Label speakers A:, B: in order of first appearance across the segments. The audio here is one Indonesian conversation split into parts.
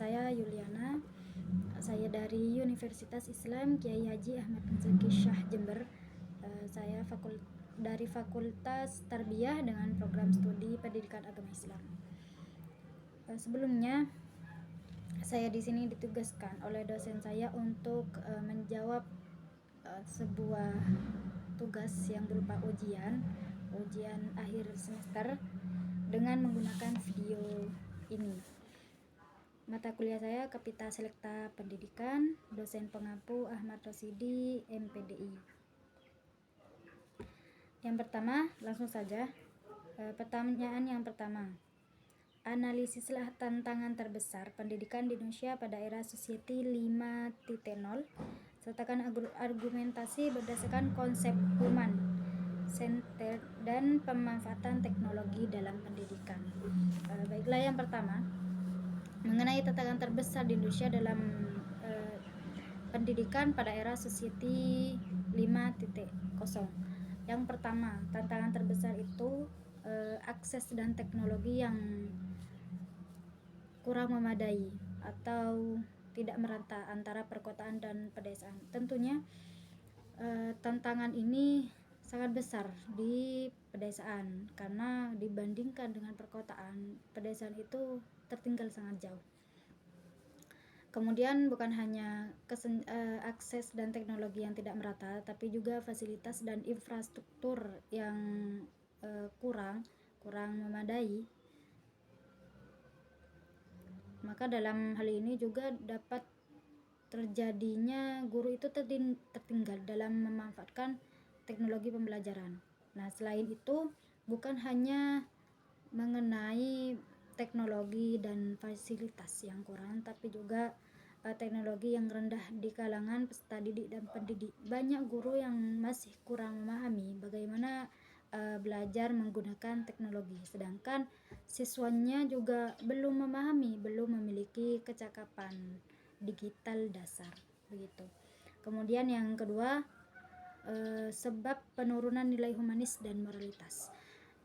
A: Saya Yuliana, saya dari Universitas Islam Kiai Haji Ahmad Muzaki Shah Jember. Saya dari Fakultas Tarbiyah dengan program studi Pendidikan Agama Islam. Sebelumnya saya di sini ditugaskan oleh dosen saya untuk menjawab sebuah tugas yang berupa ujian akhir semester dengan menggunakan video ini. Mata kuliah saya Kapita Selekta Pendidikan, dosen pengampu Ahmad Rosidi, MPDI. Yang pertama, langsung saja. Pertanyaan yang pertama, analisislah tantangan terbesar pendidikan di Indonesia pada era Society 5.0. Sertakan argumentasi berdasarkan konsep human centered dan pemanfaatan teknologi dalam pendidikan. Baiklah, yang pertama, mengenai tantangan terbesar di Indonesia dalam pendidikan pada era Society 5.0. Yang pertama, tantangan terbesar itu akses dan teknologi yang kurang memadai atau tidak merata antara perkotaan dan pedesaan. Tentunya tantangan ini sangat besar di pedesaan karena dibandingkan dengan perkotaan, pedesaan itu tertinggal sangat jauh. Kemudian bukan hanya akses dan teknologi yang tidak merata, tapi juga fasilitas dan infrastruktur yang kurang memadai. Maka dalam hal ini juga dapat terjadinya guru itu tertinggal dalam memanfaatkan teknologi pembelajaran. Nah, selain itu bukan hanya mengenai teknologi dan fasilitas yang kurang, tapi juga teknologi yang rendah di kalangan peserta didik dan pendidik. Banyak guru yang masih kurang memahami bagaimana belajar menggunakan teknologi, sedangkan siswanya juga belum memiliki kecakapan digital dasar, begitu. Kemudian yang kedua, sebab penurunan nilai humanis dan moralitas.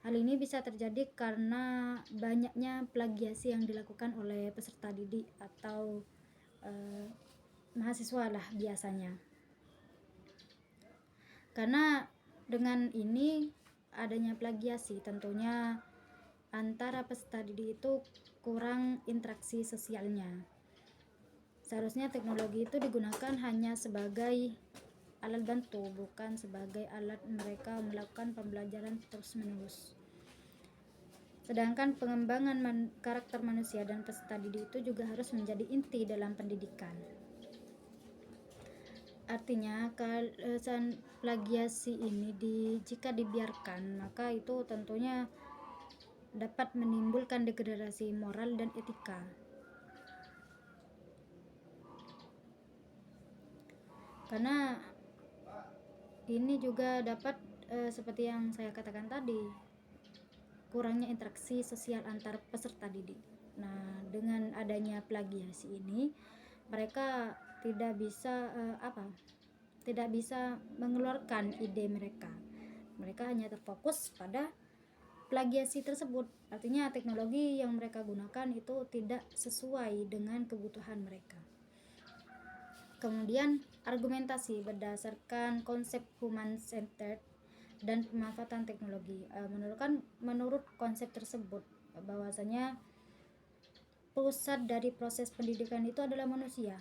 A: Hal ini bisa terjadi karena banyaknya plagiasi yang dilakukan oleh peserta didik atau mahasiswa lah biasanya. Karena dengan ini adanya plagiasi, tentunya antara peserta didik itu kurang interaksi sosialnya. Seharusnya teknologi itu digunakan hanya sebagai alat bantu, bukan sebagai alat mereka melakukan pembelajaran terus-menerus. Sedangkan pengembangan karakter manusia dan peserta didik itu juga harus menjadi inti dalam pendidikan. Artinya, plagiasi ini jika dibiarkan, maka itu tentunya dapat menimbulkan degradasi moral dan etika. Karena ini juga dapat seperti yang saya katakan tadi, kurangnya interaksi sosial antar peserta didik. Nah, dengan adanya plagiasi ini, mereka tidak bisa mengeluarkan ide mereka. Mereka hanya terfokus pada plagiasi tersebut. Artinya teknologi yang mereka gunakan itu tidak sesuai dengan kebutuhan mereka. Kemudian argumentasi berdasarkan konsep human centered dan pemanfaatan teknologi. Menurut konsep tersebut bahwasanya pusat dari proses pendidikan itu adalah manusia,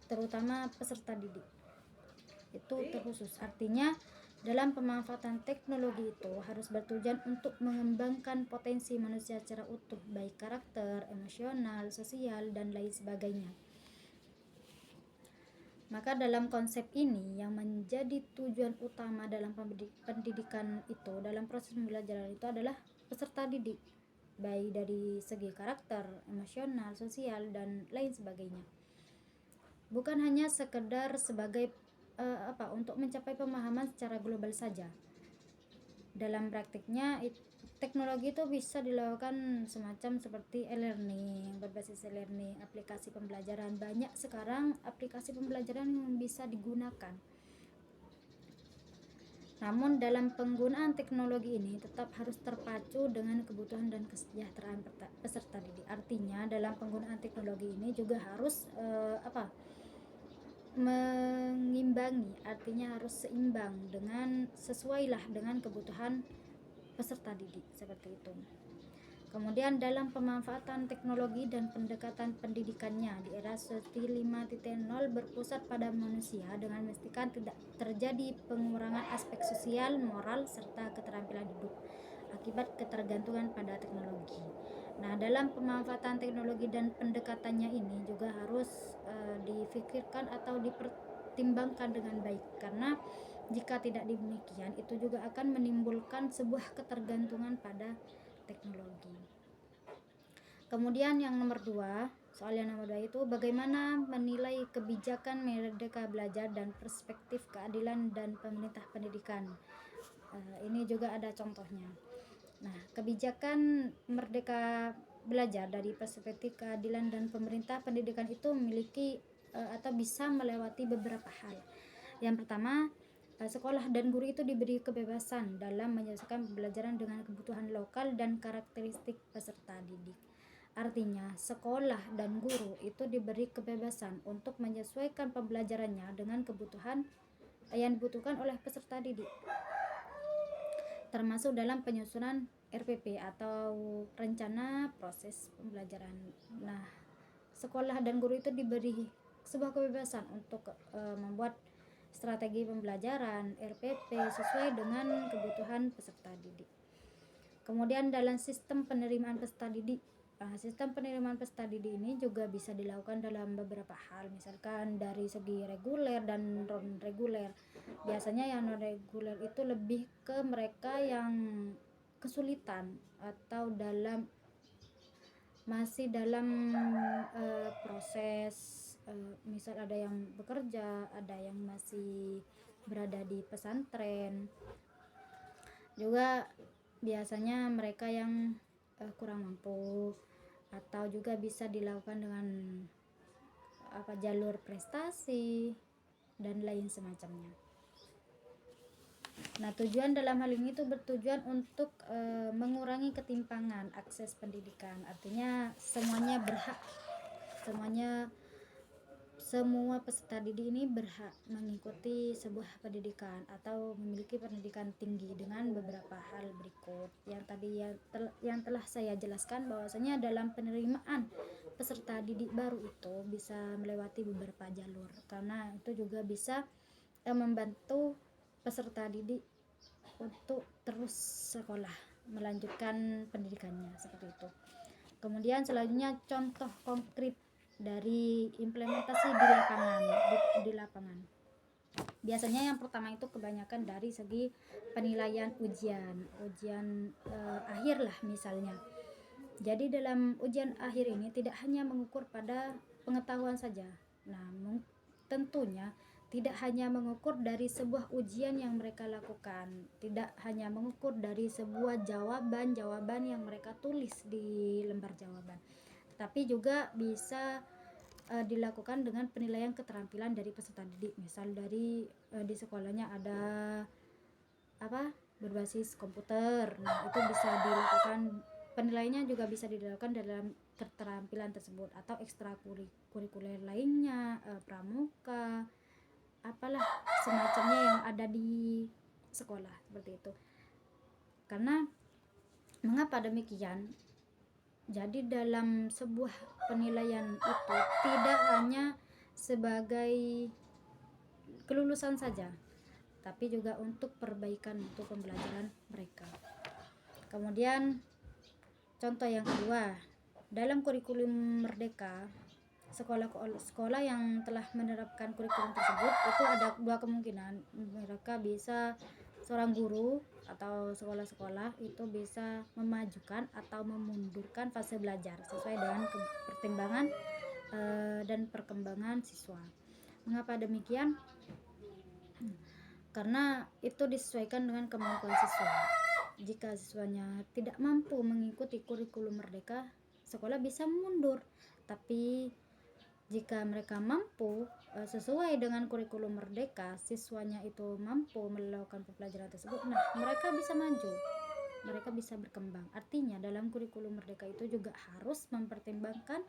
A: terutama peserta didik. Itu terkhusus. Artinya dalam pemanfaatan teknologi itu harus bertujuan untuk mengembangkan potensi manusia secara utuh, baik karakter, emosional, sosial, dan lain sebagainya. Maka dalam konsep ini yang menjadi tujuan utama dalam pendidikan itu, dalam proses pembelajaran itu adalah peserta didik, baik dari segi karakter, emosional, sosial, dan lain sebagainya. Bukan hanya sekedar sebagai untuk mencapai pemahaman secara global saja. Dalam praktiknya teknologi itu bisa dilakukan semacam seperti e-learning, berbasis e-learning, aplikasi pembelajaran. Banyak sekarang aplikasi pembelajaran yang bisa digunakan. Namun dalam penggunaan teknologi ini tetap harus terpacu dengan kebutuhan dan kesejahteraan peserta didik. Artinya dalam penggunaan teknologi ini juga harus mengimbangi, artinya harus seimbang dengan sesuailah dengan kebutuhan peserta didik, seperti itu. Kemudian dalam pemanfaatan teknologi dan pendekatan pendidikannya di era Soti 5.0 berpusat pada manusia dengan memastikan tidak terjadi pengurangan aspek sosial, moral, serta keterampilan hidup akibat ketergantungan pada teknologi. Nah, dalam pemanfaatan teknologi dan pendekatannya ini juga harus difikirkan atau dipertimbangkan dengan baik, karena jika tidak demikian itu juga akan menimbulkan sebuah ketergantungan pada teknologi. Kemudian yang nomor 2, soal yang nomor 2 itu bagaimana menilai kebijakan Merdeka Belajar dan perspektif keadilan dan pemerintah pendidikan. Ini juga ada contohnya. Nah, kebijakan Merdeka Belajar dari perspektif keadilan dan pemerintah pendidikan itu memiliki atau bisa melewati beberapa hal. Yang pertama, sekolah dan guru itu diberi kebebasan dalam menyelesaikan pembelajaran dengan kebutuhan lokal dan karakteristik peserta didik. Artinya, sekolah dan guru itu diberi kebebasan untuk menyesuaikan pembelajarannya dengan kebutuhan yang dibutuhkan oleh peserta didik, termasuk dalam penyusunan RPP atau rencana proses pembelajaran. Nah, sekolah dan guru itu diberi sebuah kebebasan untuk membuat strategi pembelajaran RPP sesuai dengan kebutuhan peserta didik. Kemudian dalam sistem penerimaan peserta didik, sistem penerimaan peserta didik ini juga bisa dilakukan dalam beberapa hal, misalkan dari segi reguler dan non reguler. Biasanya yang non reguler itu lebih ke mereka yang kesulitan atau masih dalam proses, misal ada yang bekerja, ada yang masih berada di pesantren, juga biasanya mereka yang kurang mampu, atau juga bisa dilakukan dengan jalur prestasi dan lain semacamnya. Nah, tujuan dalam hal ini itu bertujuan untuk mengurangi ketimpangan akses pendidikan. Artinya semuanya berhak, semua peserta didik ini berhak mengikuti sebuah pendidikan atau memiliki pendidikan tinggi dengan beberapa hal berikut yang tadi yang telah saya jelaskan, bahwasanya dalam penerimaan peserta didik baru itu bisa melewati beberapa jalur, karena itu juga bisa membantu peserta didik untuk terus sekolah, melanjutkan pendidikannya, seperti itu. Kemudian selanjutnya contoh konkret dari implementasi di lapangan. Biasanya yang pertama itu kebanyakan dari segi penilaian ujian akhir lah misalnya. Jadi dalam ujian akhir ini tidak hanya mengukur pada pengetahuan saja. Namun tentunya tidak hanya mengukur dari sebuah ujian yang mereka lakukan, tidak hanya mengukur dari sebuah jawaban yang mereka tulis di lembar jawaban, tapi juga bisa dilakukan dengan penilaian keterampilan dari peserta didik. Misal dari di sekolahnya ada berbasis komputer, nah itu bisa dilakukan penilaiannya, juga bisa dilakukan dalam keterampilan tersebut, atau ekstrakurikuler lainnya, pramuka, apalah semacamnya yang ada di sekolah, seperti itu. Karena mengapa demikian? Jadi dalam sebuah penilaian itu tidak hanya sebagai kelulusan saja, tapi juga untuk perbaikan untuk pembelajaran mereka. Kemudian contoh yang kedua, dalam kurikulum Merdeka, sekolah yang telah menerapkan kurikulum tersebut itu ada dua kemungkinan. Mereka bisa, seorang guru atau sekolah-sekolah itu bisa memajukan atau memundurkan fase belajar sesuai dengan pertimbangan dan perkembangan siswa. Mengapa demikian? Karena itu disesuaikan dengan kemampuan siswa. Jika siswanya tidak mampu mengikuti kurikulum Merdeka, sekolah bisa mundur. Tapi Jika mereka mampu sesuai dengan kurikulum merdeka, siswanya itu mampu melakukan pembelajaran tersebut, nah mereka bisa maju, mereka bisa berkembang. Artinya dalam kurikulum merdeka itu juga harus mempertimbangkan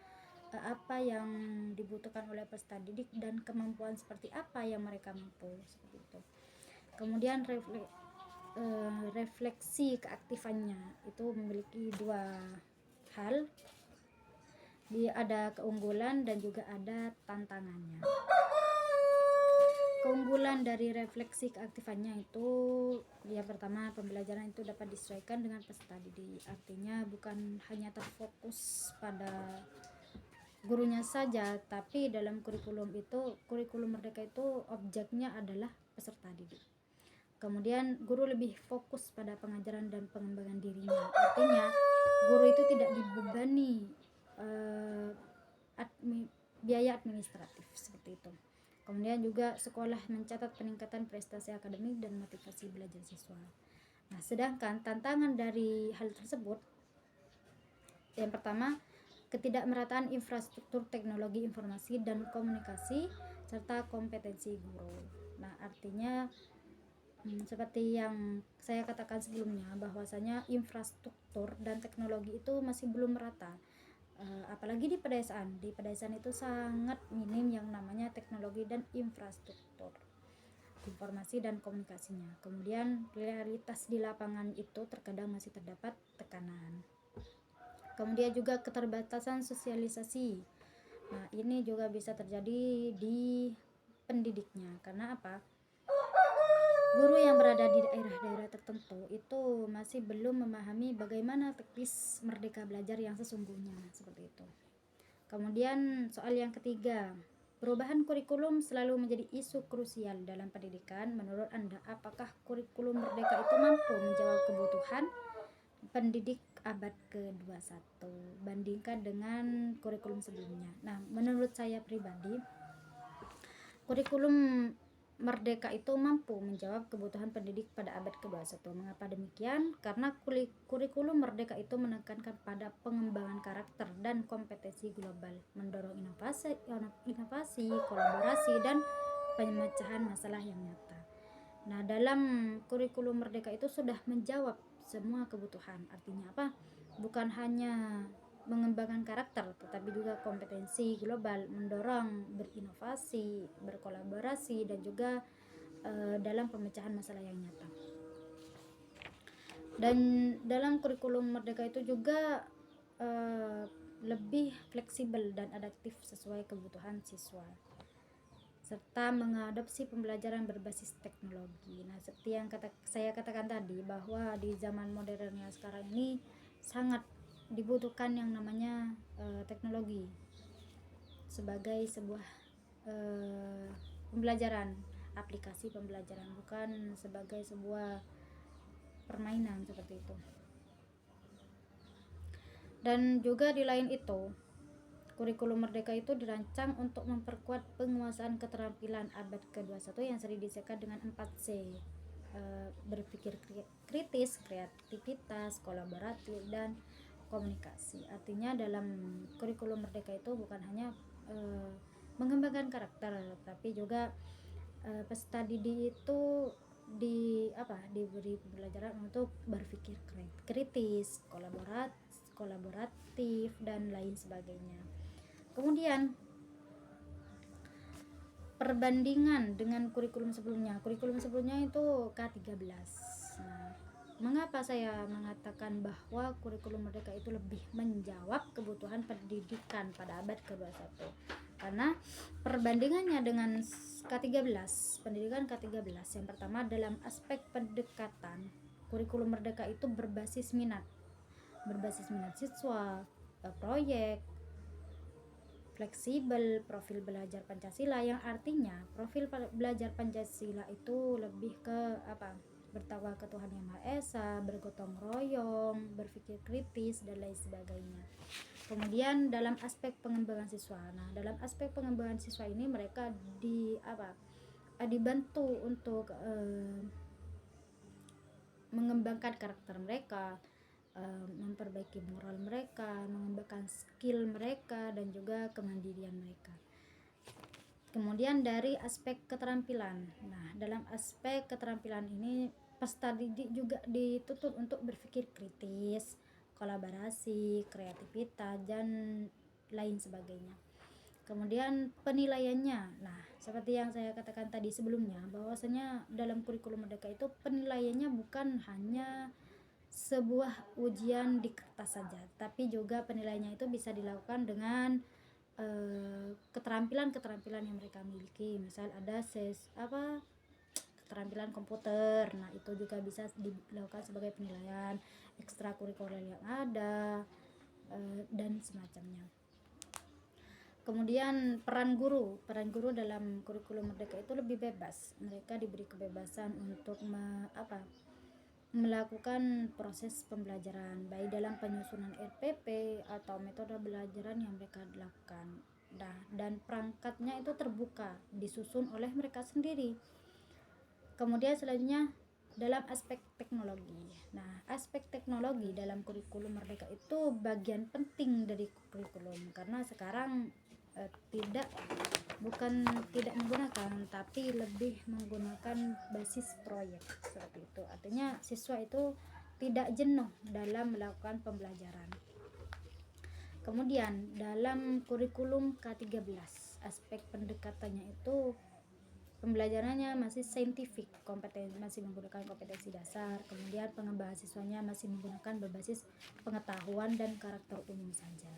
A: apa yang dibutuhkan oleh peserta didik dan kemampuan seperti apa yang mereka mampu, seperti itu. Kemudian refleksi keaktifannya itu memiliki dua hal, ada keunggulan dan juga ada tantangannya. Keunggulan dari refleksi keaktifannya itu yang pertama, pembelajaran itu dapat disesuaikan dengan peserta didik. Artinya bukan hanya terfokus pada gurunya saja, tapi dalam kurikulum merdeka itu objeknya adalah peserta didik. Kemudian guru lebih fokus pada pengajaran dan pengembangan dirinya. Artinya guru itu tidak dibebani biaya administratif, seperti itu. Kemudian juga sekolah mencatat peningkatan prestasi akademik dan motivasi belajar siswa. Nah, sedangkan tantangan dari hal tersebut, yang pertama, ketidakmerataan infrastruktur teknologi informasi dan komunikasi serta kompetensi guru. Nah, artinya seperti yang saya katakan sebelumnya, bahwasanya infrastruktur dan teknologi itu masih belum merata. Apalagi di pedesaan itu sangat minim yang namanya teknologi dan infrastruktur informasi dan komunikasinya. Kemudian realitas di lapangan itu terkadang masih terdapat tekanan. Kemudian juga keterbatasan sosialisasi. Nah, ini juga bisa terjadi di pendidiknya. Karena apa? Guru yang berada di daerah-daerah tertentu itu masih belum memahami bagaimana teknis merdeka belajar yang sesungguhnya, seperti itu. Kemudian soal yang ketiga, perubahan kurikulum selalu menjadi isu krusial dalam pendidikan. Menurut Anda, apakah kurikulum merdeka itu mampu menjawab kebutuhan pendidik abad ke-21 bandingkan dengan kurikulum sebelumnya? Nah, menurut saya pribadi, kurikulum merdeka itu mampu menjawab kebutuhan pendidik pada abad ke-21. Mengapa demikian? Karena kurikulum merdeka itu menekankan pada pengembangan karakter dan kompetensi global, mendorong inovasi, kolaborasi, dan pemecahan masalah yang nyata. Nah, dalam kurikulum merdeka itu sudah menjawab semua kebutuhan. Artinya apa? Bukan hanya mengembangkan karakter, tetapi juga kompetensi global, mendorong berinovasi, berkolaborasi, dan juga dalam pemecahan masalah yang nyata. Dan dalam kurikulum merdeka itu juga lebih fleksibel dan adaptif sesuai kebutuhan siswa, serta mengadopsi pembelajaran berbasis teknologi. Nah, seperti yang saya katakan tadi, bahwa di zaman modernnya sekarang ini sangat dibutuhkan yang namanya teknologi sebagai sebuah pembelajaran, aplikasi pembelajaran, bukan sebagai sebuah permainan, seperti itu. Dan juga di lain itu, kurikulum merdeka itu dirancang untuk memperkuat penguasaan keterampilan abad ke-21 yang sering disebut dengan 4C. Berpikir kritis, kreativitas, kolaboratif, dan komunikasi. Artinya dalam kurikulum merdeka itu bukan hanya mengembangkan karakter, tapi juga peserta didik itu diberi pembelajaran untuk berpikir kritis, kolaboratif, dan lain sebagainya. Kemudian perbandingan dengan kurikulum sebelumnya itu K13. Nah, mengapa saya mengatakan bahwa kurikulum merdeka itu lebih menjawab kebutuhan pendidikan pada abad ke-21? Karena perbandingannya dengan K13, pendidikan K13, yang pertama dalam aspek pendekatan, kurikulum merdeka itu berbasis minat siswa, proyek, fleksibel, profil belajar Pancasila, yang artinya profil belajar Pancasila itu lebih ke bertakwa ke Tuhan Yang Maha Esa, bergotong royong, berpikir kritis, dan lain sebagainya. Kemudian dalam aspek pengembangan siswa, nah dalam aspek pengembangan siswa ini mereka dibantu untuk mengembangkan karakter mereka, memperbaiki moral mereka, mengembangkan skill mereka, dan juga kemandirian mereka. Kemudian dari aspek keterampilan. Nah, dalam aspek keterampilan ini peserta didik juga dituntut untuk berpikir kritis, kolaborasi, kreativitas, dan lain sebagainya. Kemudian penilaiannya. Nah, seperti yang saya katakan tadi sebelumnya, bahwasanya dalam kurikulum Merdeka itu penilaiannya bukan hanya sebuah ujian di kertas saja, tapi juga penilaiannya itu bisa dilakukan dengan keterampilan-keterampilan yang mereka miliki. Misal ada keterampilan komputer, nah itu juga bisa dilakukan sebagai penilaian, ekstrakurikuler yang ada, dan semacamnya. Kemudian peran guru dalam kurikulum Merdeka itu lebih bebas. Mereka diberi kebebasan untuk melakukan proses pembelajaran, baik dalam penyusunan RPP atau metode belajaran yang mereka lakukan. Nah, dan perangkatnya itu terbuka, disusun oleh mereka sendiri. Kemudian selanjutnya dalam aspek teknologi. Nah, aspek teknologi dalam kurikulum Merdeka itu bagian penting dari kurikulum, karena sekarang bukan tidak menggunakan, tapi lebih menggunakan basis proyek seperti itu. Artinya siswa itu tidak jenuh dalam melakukan pembelajaran. Kemudian dalam kurikulum K13, aspek pendekatannya itu pembelajarannya masih saintifik, masih menggunakan kompetensi dasar. Kemudian pengembangan siswanya masih menggunakan berbasis pengetahuan dan karakter umum saja.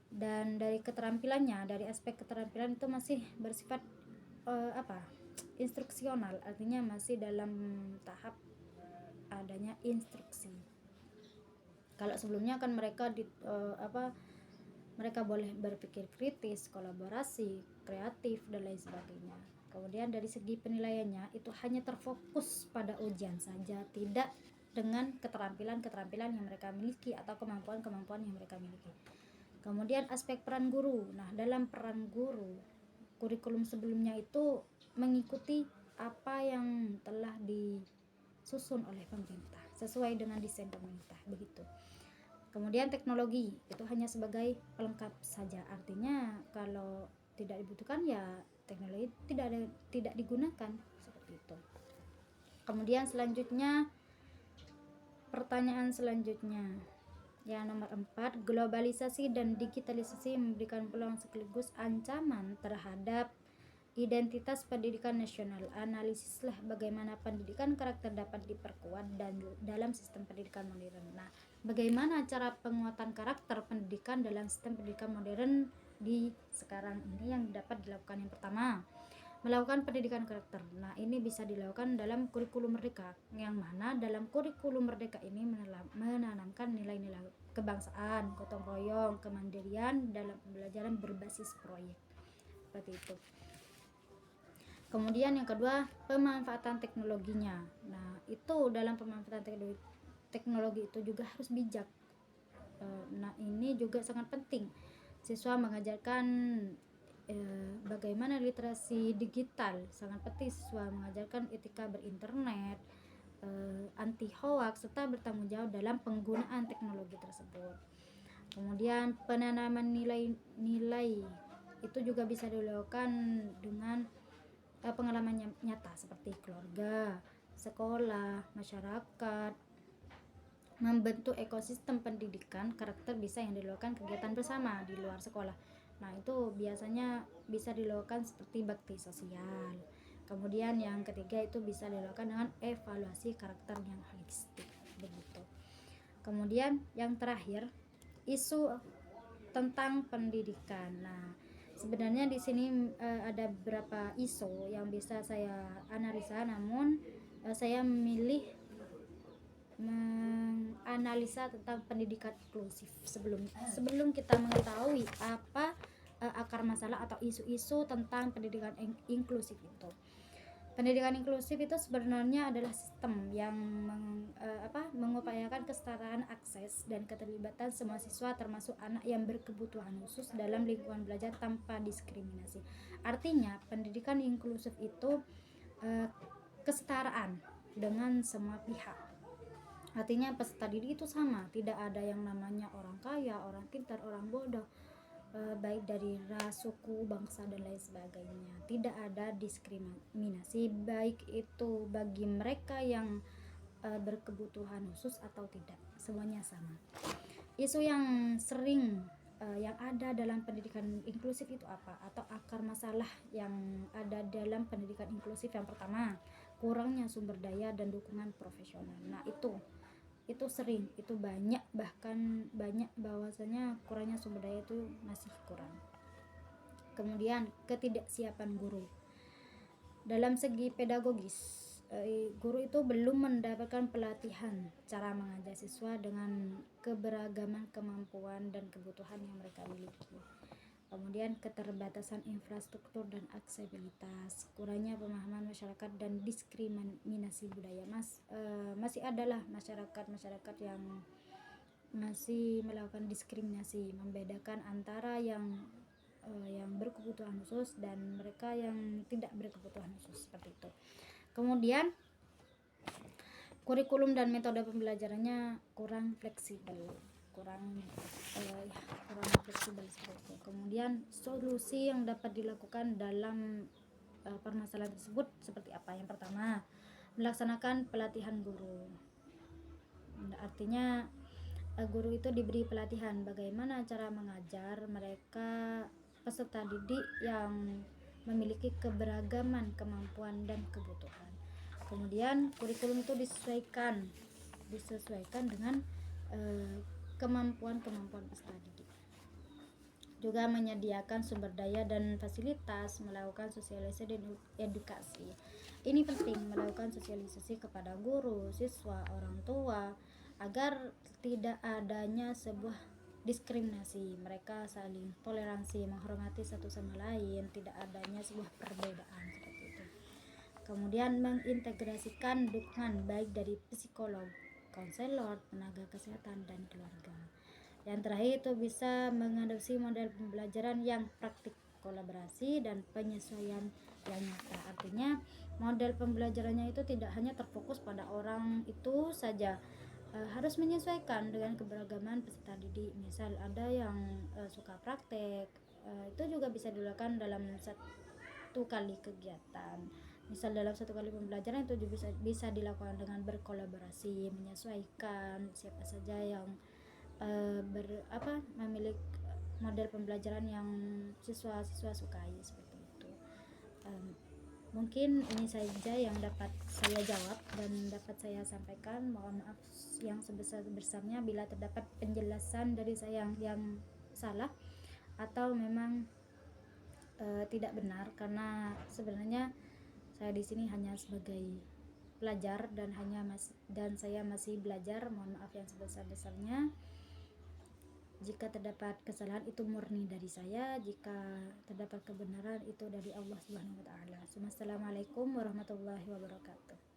A: Dan dari keterampilannya, dari aspek keterampilan itu masih bersifat instruksional, artinya masih dalam tahap adanya instruksi. Kalau sebelumnya kan mereka mereka boleh berpikir kritis, kolaborasi, kreatif, dan lain sebagainya. Kemudian dari segi penilaiannya itu hanya terfokus pada ujian saja, tidak dengan keterampilan-keterampilan yang mereka miliki atau kemampuan-kemampuan yang mereka miliki. Kemudian aspek peran guru. Nah, dalam peran guru, kurikulum sebelumnya itu mengikuti apa yang telah disusun oleh pemerintah sesuai dengan desain pemerintah, begitu. Kemudian teknologi itu hanya sebagai pelengkap saja, artinya kalau tidak dibutuhkan ya teknologi tidak digunakan, seperti itu. Kemudian selanjutnya, pertanyaan selanjutnya yang nomor 4, globalisasi dan digitalisasi memberikan peluang sekaligus ancaman terhadap identitas pendidikan nasional. Analisislah bagaimana pendidikan karakter dapat diperkuat dalam sistem pendidikan modern. Nah, bagaimana cara penguatan karakter pendidikan dalam sistem pendidikan modern di sekarang ini yang dapat dilakukan? Yang pertama, melakukan pendidikan karakter. Nah, ini bisa dilakukan dalam kurikulum Merdeka, yang mana dalam kurikulum Merdeka ini menanamkan nilai-nilai kebangsaan, gotong royong, kemandirian dalam pembelajaran berbasis proyek, seperti itu. Kemudian yang kedua, pemanfaatan teknologinya. Nah, itu dalam pemanfaatan teknologi itu juga harus bijak. Nah, ini juga sangat penting. Siswa mengajarkan bagaimana literasi digital, sangat penting. Siswa mengajarkan etika berinternet, anti hoax, serta bertanggung jawab dalam penggunaan teknologi tersebut. Kemudian penanaman nilai-nilai itu juga bisa dilakukan dengan pengalaman nyata seperti keluarga, sekolah, masyarakat. Membentuk ekosistem pendidikan karakter bisa yang dilakukan kegiatan bersama di luar sekolah. Nah, itu biasanya bisa dilakukan seperti bakti sosial. Kemudian yang ketiga itu bisa dilakukan dengan evaluasi karakter yang holistik, begitu. Kemudian yang terakhir, isu tentang pendidikan. Nah, sebenarnya di sini ada beberapa isu yang bisa saya analisa, namun saya memilih menganalisa tentang pendidikan inklusif sebelum kita mengetahui apa akar masalah atau isu-isu tentang pendidikan inklusif itu. Pendidikan inklusif itu sebenarnya adalah sistem yang mengupayakan kesetaraan akses dan keterlibatan semua siswa termasuk anak yang berkebutuhan khusus dalam lingkungan belajar tanpa diskriminasi. Artinya pendidikan inklusif itu kesetaraan dengan semua pihak. Artinya peserta didik itu sama, tidak ada yang namanya orang kaya, orang pintar, orang bodoh, baik dari ras, suku, bangsa dan lain sebagainya. Tidak ada diskriminasi baik itu bagi mereka yang berkebutuhan khusus atau tidak, semuanya sama. Isu yang sering yang ada dalam pendidikan inklusif itu apa, atau akar masalah yang ada dalam pendidikan inklusif? Yang pertama, kurangnya sumber daya dan dukungan profesional. Nah, itu sering, itu banyak, bahkan banyak bahwasanya kurangnya sumber daya itu masih kurang. Kemudian ketidaksiapan guru dalam segi pedagogis. Guru itu belum mendapatkan pelatihan cara mengajar siswa dengan keberagaman kemampuan dan kebutuhan yang mereka miliki. Kemudian keterbatasan infrastruktur dan aksesibilitas, kurangnya pemahaman masyarakat dan diskriminasi budaya. Masih adalah masyarakat yang masih melakukan diskriminasi, membedakan antara yang berkebutuhan khusus dan mereka yang tidak berkebutuhan khusus, seperti itu. Kemudian kurikulum dan metode pembelajarannya kurang fleksibel, kurang fleksibel seperti itu. Kemudian solusi yang dapat dilakukan dalam permasalahan tersebut seperti apa? Yang pertama, melaksanakan pelatihan guru. Artinya guru itu diberi pelatihan bagaimana cara mengajar mereka peserta didik yang memiliki keberagaman kemampuan dan kebutuhan. Kemudian kurikulum itu disesuaikan dengan kemampuan peserta didik. Juga menyediakan sumber daya dan fasilitas, melakukan sosialisasi dan edukasi. Ini penting, melakukan sosialisasi kepada guru, siswa, orang tua, agar tidak adanya sebuah diskriminasi, mereka saling toleransi, menghormati satu sama lain, tidak adanya sebuah perbedaan, seperti itu. Kemudian mengintegrasikan dukungan baik dari psikolog, konselor, tenaga kesehatan dan keluarga. Yang terakhir itu bisa mengadopsi model pembelajaran yang praktik, kolaborasi dan penyesuaian yang nyata. Artinya model pembelajarannya itu tidak hanya terfokus pada orang itu saja, harus menyesuaikan dengan keberagaman peserta didik. Misal ada yang suka praktek, itu juga bisa dilakukan dalam satu kali kegiatan. Misal dalam satu kali pembelajaran itu juga bisa dilakukan dengan berkolaborasi, menyesuaikan siapa saja yang memiliki model pembelajaran yang siswa-siswa sukai, seperti itu. Mungkin ini saja yang dapat saya jawab dan dapat saya sampaikan. Mohon maaf yang sebesar-besarnya bila terdapat penjelasan dari saya yang salah atau memang tidak benar, karena sebenarnya saya di sini hanya sebagai pelajar dan saya masih belajar. Mohon maaf yang sebesar-besarnya. Jika terdapat kesalahan itu murni dari saya, jika terdapat kebenaran itu dari Allah Subhanahu wa taala. Assalamualaikum warahmatullahi wabarakatuh.